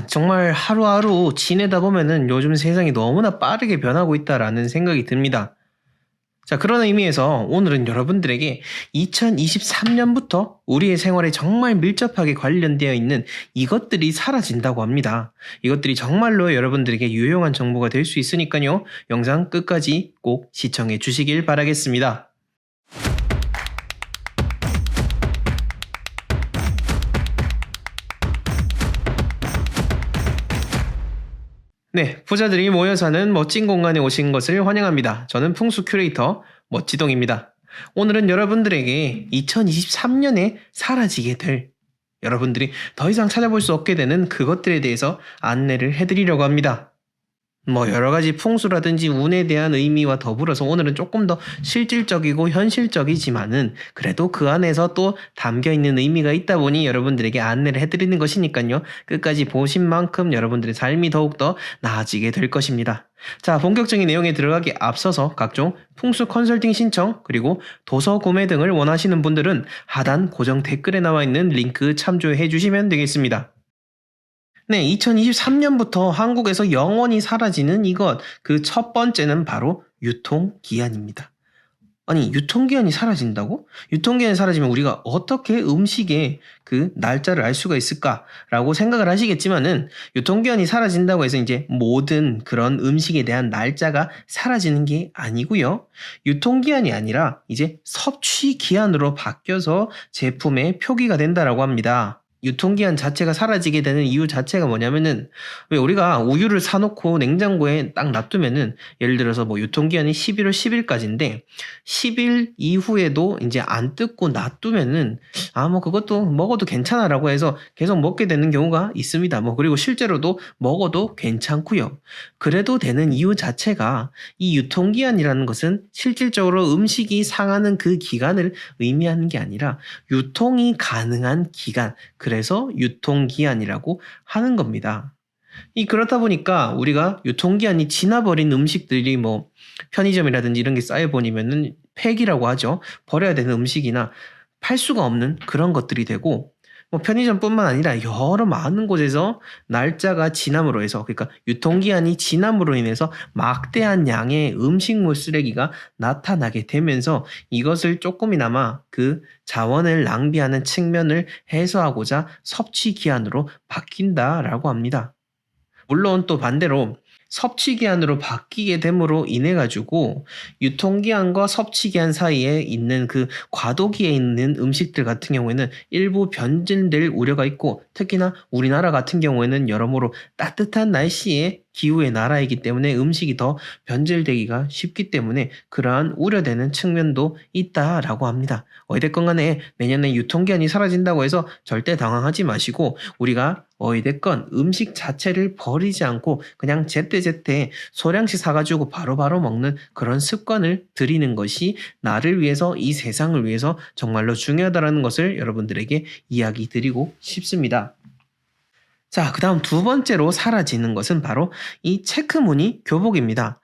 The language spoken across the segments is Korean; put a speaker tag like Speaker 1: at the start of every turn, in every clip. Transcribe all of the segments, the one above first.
Speaker 1: 정말 하루하루 지내다 보면은 요즘 세상이 너무나 빠르게 변하고 있다라는 생각이 듭니다. 자, 그런 의미에서 오늘은 여러분들에게 2023년부터 우리의 생활에 정말 밀접하게 관련되어 있는 이것들이 사라진다고 합니다. 이것들이 정말로 여러분들에게 유용한 정보가 될 수 있으니까요. 영상 끝까지 꼭 시청해 주시길 바라겠습니다. 네, 부자들이 모여 사는 멋진 공간에 오신 것을 환영합니다. 저는 풍수 큐레이터 멋지동입니다. 오늘은 여러분들에게 2023년에 사라지게 될 여러분들이 더 이상 찾아볼 수 없게 되는 그것들에 대해서 안내를 해드리려고 합니다. 여러 가지 풍수라든지 운에 대한 의미와 더불어서 오늘은 조금 더 실질적이고 현실적이지만은 그래도 그 안에서 또 담겨 있는 의미가 있다 보니 여러분들에게 안내를 해드리는 것이니까요. 끝까지 보신 만큼 여러분들의 삶이 더욱더 나아지게 될 것입니다. 자, 본격적인 내용에 들어가기 앞서서 각종 풍수 컨설팅 신청 그리고 도서 구매 등을 원하시는 분들은 하단 고정 댓글에 나와 있는 링크 참조해 주시면 되겠습니다. 네, 2023년부터 한국에서 영원히 사라지는 이것, 그 첫 번째는 바로 유통기한입니다. 아니, 유통기한이 사라진다고? 유통기한이 사라지면 우리가 어떻게 음식의 그 날짜를 알 수가 있을까라고 생각을 하시겠지만은 유통기한이 사라진다고 해서 이제 모든 그런 음식에 대한 날짜가 사라지는 게 아니고요. 유통기한이 아니라 이제 섭취기한으로 바뀌어서 제품의 표기가 된다라고 합니다. 유통기한 자체가 사라지게 되는 이유 자체가 뭐냐면은 왜 우리가 우유를 사놓고 냉장고에 딱 놔두면은 예를 들어서 유통기한이 11월 10일까지인데 10일 이후에도 이제 안 뜯고 놔두면은 그것도 먹어도 괜찮아라고 해서 계속 먹게 되는 경우가 있습니다. 그리고 실제로도 먹어도 괜찮고요. 그래도 되는 이유 자체가 이 유통기한이라는 것은 실질적으로 음식이 상하는 그 기간을 의미하는 게 아니라 유통이 가능한 기간, 그래서 유통기한이라고 하는 겁니다. 그렇다 보니까 우리가 유통기한이 지나버린 음식들이 편의점이라든지 이런 게 쌓여버리면은 폐기라고 하죠. 버려야 되는 음식이나 팔 수가 없는 그런 것들이 되고 편의점뿐만 아니라 여러 많은 곳에서 날짜가 지남으로 해서 그러니까 유통기한이 지남으로 인해서 막대한 양의 음식물 쓰레기가 나타나게 되면서 이것을 조금이나마 그 자원을 낭비하는 측면을 해소하고자 섭취기한으로 바뀐다라고 합니다. 물론 또 반대로 섭취기한으로 바뀌게 됨으로 인해 가지고 유통기한과 섭취기한 사이에 있는 그 과도기에 있는 음식들 같은 경우에는 일부 변질될 우려가 있고 특히나 우리나라 같은 경우에는 여러모로 따뜻한 날씨에 기후의 나라이기 때문에 음식이 더 변질되기가 쉽기 때문에 그러한 우려되는 측면도 있다라고 합니다. 어찌됐건 간에 내년에 유통기한이 사라진다고 해서 절대 당황하지 마시고 우리가 어찌됐건 음식 자체를 버리지 않고 그냥 제때제때 소량씩 사가지고 바로바로 먹는 그런 습관을 들이는 것이 나를 위해서 이 세상을 위해서 정말로 중요하다는 것을 여러분들에게 이야기 드리고 싶습니다. 자, 그 다음 두 번째로 사라지는 것은 바로 이 체크무늬 교복입니다.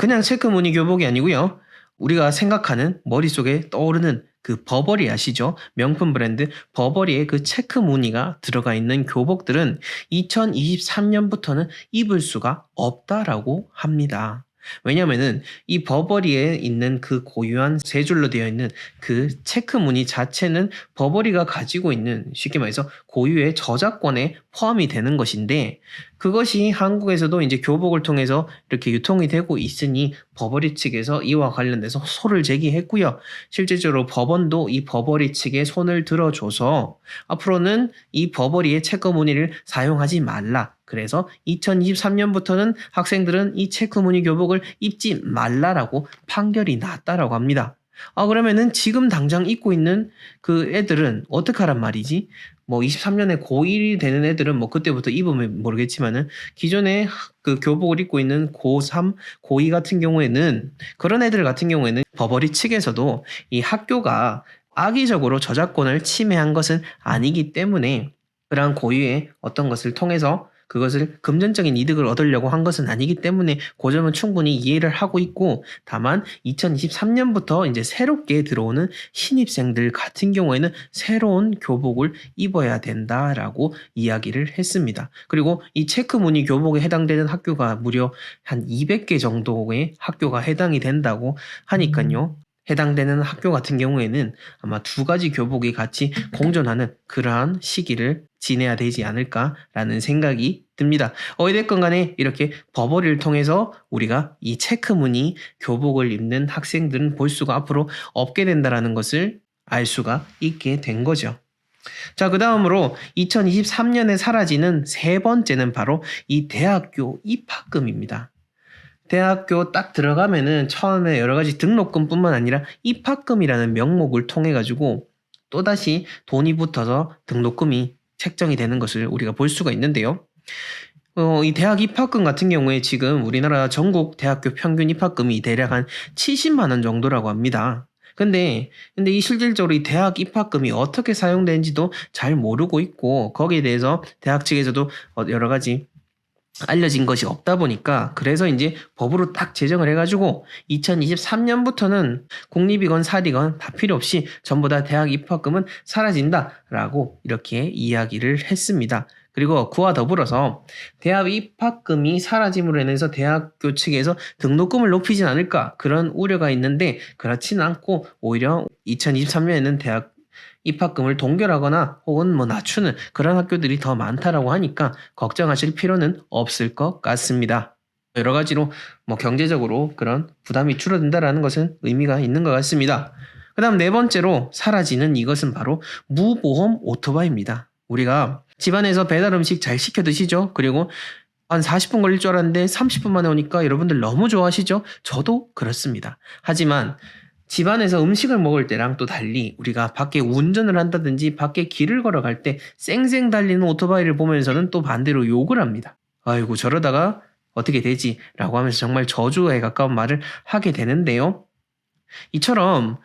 Speaker 1: 그냥 체크무늬 교복이 아니고요. 우리가 생각하는 머릿속에 떠오르는 그 버버리 아시죠? 명품 브랜드 버버리의 그 체크 무늬가 들어가 있는 교복들은 2023년부터는 입을 수가 없다라고 합니다. 왜냐면은 이 버버리에 있는 그 고유한 세 줄로 되어 있는 그 체크 무늬 자체는 버버리가 가지고 있는 쉽게 말해서 고유의 저작권에 포함이 되는 것인데 그것이 한국에서도 이제 교복을 통해서 이렇게 유통이 되고 있으니 버버리 측에서 이와 관련돼서 소를 제기했고요. 실질적으로 법원도 이 버버리 측에 손을 들어줘서 앞으로는 이 버버리의 체크 무늬를 사용하지 말라. 그래서 2023년부터는 학생들은 이 체크 무늬 교복을 입지 말라라고 판결이 났다라고 합니다. 그러면은 지금 당장 입고 있는 그 애들은 어떡하란 말이지? 23년에 고1이 되는 애들은 그때부터 입으면 모르겠지만은 기존에 그 교복을 입고 있는 고3, 고2 같은 경우에는 그런 애들 같은 경우에는 버버리 측에서도 이 학교가 악의적으로 저작권을 침해한 것은 아니기 때문에 그러한 고유의 어떤 것을 통해서 그것을 금전적인 이득을 얻으려고 한 것은 아니기 때문에 그 점은 충분히 이해를 하고 있고, 다만 2023년부터 이제 새롭게 들어오는 신입생들 같은 경우에는 새로운 교복을 입어야 된다라고 이야기를 했습니다. 그리고 이 체크 무늬 교복에 해당되는 학교가 무려 한 200개 정도의 학교가 해당이 된다고 하니까요. 해당되는 학교 같은 경우에는 아마 두 가지 교복이 같이 공존하는 그러한 시기를 지내야 되지 않을까라는 생각이 듭니다. 어찌됐건 간에 이렇게 버버리를 통해서 우리가 이 체크 무늬 교복을 입는 학생들은 볼 수가 앞으로 없게 된다라는 것을 알 수가 있게 된 거죠. 자, 그 다음으로 2023년에 사라지는 세 번째는 바로 이 대학교 입학금입니다. 대학교 딱 들어가면은 처음에 여러 가지 등록금뿐만 아니라 입학금이라는 명목을 통해 가지고 또다시 돈이 붙어서 등록금이 책정이 되는 것을 우리가 볼 수가 있는데요. 이 대학 입학금 같은 경우에 지금 우리나라 전국 대학교 평균 입학금이 대략 한 70만 원 정도라고 합니다. 근데 이 실질적으로 이 대학 입학금이 어떻게 사용되는지도 잘 모르고 있고, 거기에 대해서 대학 측에서도 여러 가지 알려진 것이 없다 보니까, 그래서 이제 법으로 딱 제정을 해가지고 2023년부터는 공립이건 사립이건 다 필요 없이 전부 다 대학 입학금은 사라진다라고 이렇게 이야기를 했습니다. 그리고 그와 더불어서 대학 입학금이 사라짐으로 인해서 대학교 측에서 등록금을 높이진 않을까, 그런 우려가 있는데 그렇지는 않고 오히려 2023년에는 대학 입학금을 동결하거나 혹은 낮추는 그런 학교들이 더 많다라고 하니까 걱정하실 필요는 없을 것 같습니다. 여러 가지로 경제적으로 그런 부담이 줄어든다라는 것은 의미가 있는 것 같습니다. 그 다음 네 번째로 사라지는 이것은 바로 무보험 오토바이입니다. 우리가 집안에서 배달 음식 잘 시켜 드시죠? 그리고 한 40분 걸릴 줄 알았는데 30분 만에 오니까 여러분들 너무 좋아하시죠? 저도 그렇습니다. 하지만 집안에서 음식을 먹을 때랑 또 달리 우리가 밖에 운전을 한다든지 밖에 길을 걸어갈 때 쌩쌩 달리는 오토바이를 보면서는 또 반대로 욕을 합니다. 아이고, 저러다가 어떻게 되지? 라고 하면서 정말 저주에 가까운 말을 하게 되는데요. 이처럼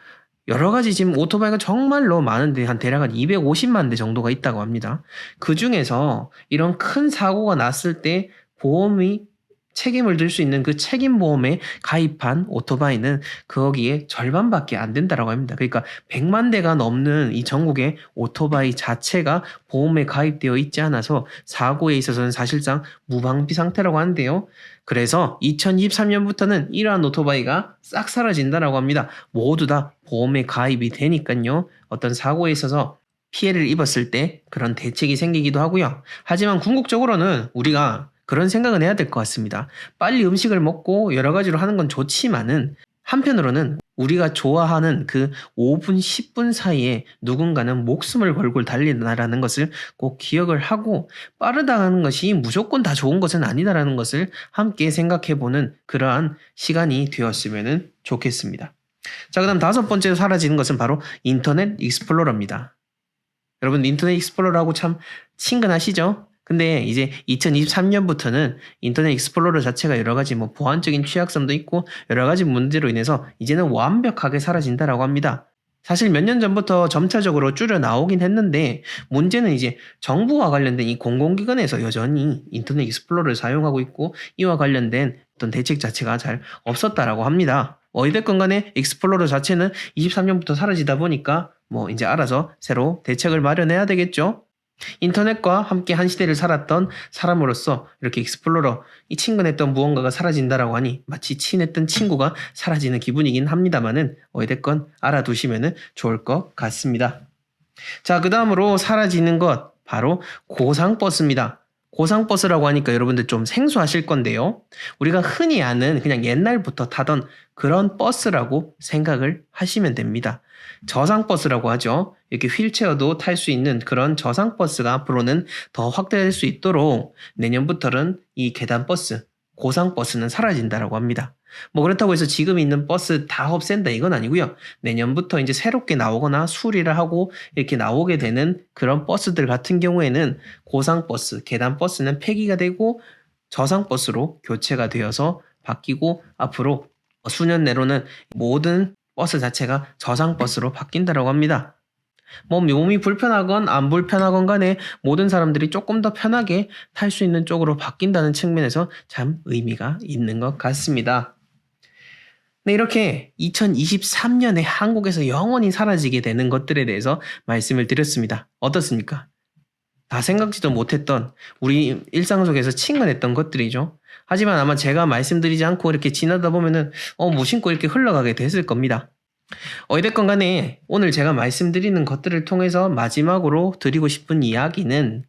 Speaker 1: 여러 가지 지금 오토바이가 정말로 많은데 대략 한 250만 대 정도가 있다고 합니다. 그 중에서 이런 큰 사고가 났을 때 보험이 책임을 질 수 있는 그 책임보험에 가입한 오토바이는 거기에 절반밖에 안 된다라고 합니다. 그러니까 100만 대가 넘는 이 전국의 오토바이 자체가 보험에 가입되어 있지 않아서 사고에 있어서는 사실상 무방비 상태라고 하는데요. 그래서 2023년부터는 이러한 오토바이가 싹 사라진다라고 합니다. 모두 다 보험에 가입이 되니까요. 어떤 사고에 있어서 피해를 입었을 때 그런 대책이 생기기도 하고요. 하지만 궁극적으로는 우리가 그런 생각은 해야 될 것 같습니다. 빨리 음식을 먹고 여러 가지로 하는 건 좋지만은 한편으로는 우리가 좋아하는 그 5분, 10분 사이에 누군가는 목숨을 걸고 달린다라는 것을 꼭 기억을 하고, 빠르다는 것이 무조건 다 좋은 것은 아니다라는 것을 함께 생각해보는 그러한 시간이 되었으면 좋겠습니다. 자, 그 다음 다섯 번째로 사라지는 것은 바로 인터넷 익스플로러입니다. 여러분, 인터넷 익스플로러하고 참 친근하시죠? 근데 이제 2023년부터는 인터넷 익스플로러 자체가 여러 가지 보안적인 취약점도 있고 여러 가지 문제로 인해서 이제는 완벽하게 사라진다라고 합니다. 사실 몇 년 전부터 점차적으로 줄여 나오긴 했는데, 문제는 이제 정부와 관련된 이 공공기관에서 여전히 인터넷 익스플로러를 사용하고 있고 이와 관련된 어떤 대책 자체가 잘 없었다라고 합니다. 어찌됐건 간에 익스플로러 자체는 23년부터 사라지다 보니까 이제 알아서 새로 대책을 마련해야 되겠죠. 인터넷과 함께 한 시대를 살았던 사람으로서 이렇게 익스플로러, 이 친근했던 무언가가 사라진다라고 하니 마치 친했던 친구가 사라지는 기분이긴 합니다만은 어찌됐건 알아두시면 좋을 것 같습니다. 자, 그 다음으로 사라지는 것 바로 고상버스입니다. 고상버스라고 하니까 여러분들 좀 생소하실 건데요. 우리가 흔히 아는 그냥 옛날부터 타던 그런 버스라고 생각을 하시면 됩니다. 저상버스라고 하죠. 이렇게 휠체어도 탈 수 있는 그런 저상버스가 앞으로는 더 확대될 수 있도록 내년부터는 이 계단버스, 고상버스는 사라진다라고 합니다. 그렇다고 해서 지금 있는 버스 다 없앤다 이건 아니고요. 내년부터 이제 새롭게 나오거나 수리를 하고 이렇게 나오게 되는 그런 버스들 같은 경우에는 고상버스, 계단버스는 폐기가 되고 저상버스로 교체가 되어서 바뀌고, 앞으로 수년 내로는 모든 버스 자체가 저상버스로 바뀐다라고 합니다. 뭐 몸이 불편하건 안 불편하건 간에 모든 사람들이 조금 더 편하게 탈 수 있는 쪽으로 바뀐다는 측면에서 참 의미가 있는 것 같습니다. 네, 이렇게 2023년에 한국에서 영원히 사라지게 되는 것들에 대해서 말씀을 드렸습니다. 어떻습니까? 다 생각지도 못했던 우리 일상 속에서 친근했던 것들이죠. 하지만 아마 제가 말씀드리지 않고 이렇게 지나다 보면은 무심코 이렇게 흘러가게 됐을 겁니다. 어찌됐건 간에 오늘 제가 말씀드리는 것들을 통해서 마지막으로 드리고 싶은 이야기는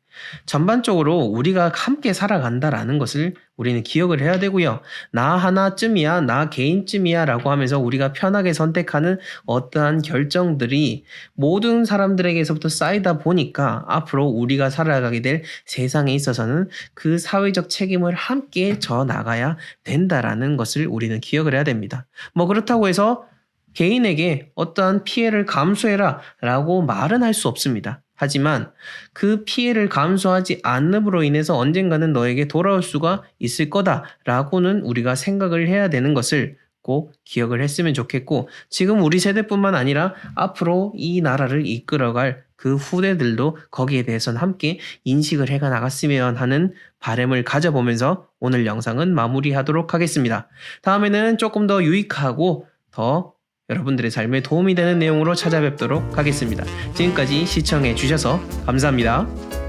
Speaker 1: 전반적으로 우리가 함께 살아간다라는 것을 우리는 기억을 해야 되고요. 나 하나쯤이야, 나 개인쯤이야 라고 하면서 우리가 편하게 선택하는 어떠한 결정들이 모든 사람들에게서부터 쌓이다 보니까 앞으로 우리가 살아가게 될 세상에 있어서는 그 사회적 책임을 함께 져 나가야 된다라는 것을 우리는 기억을 해야 됩니다. 뭐 그렇다고 해서 개인에게 어떠한 피해를 감수해라 라고 말은 할 수 없습니다. 하지만 그 피해를 감수하지 않음으로 인해서 언젠가는 너에게 돌아올 수가 있을 거다라고는 우리가 생각을 해야 되는 것을 꼭 기억을 했으면 좋겠고, 지금 우리 세대뿐만 아니라 앞으로 이 나라를 이끌어갈 그 후대들도 거기에 대해서는 함께 인식을 해가 나갔으면 하는 바람을 가져보면서 오늘 영상은 마무리하도록 하겠습니다. 다음에는 조금 더 유익하고 더 여러분들의 삶에 도움이 되는 내용으로 찾아뵙도록 하겠습니다. 지금까지 시청해 주셔서 감사합니다.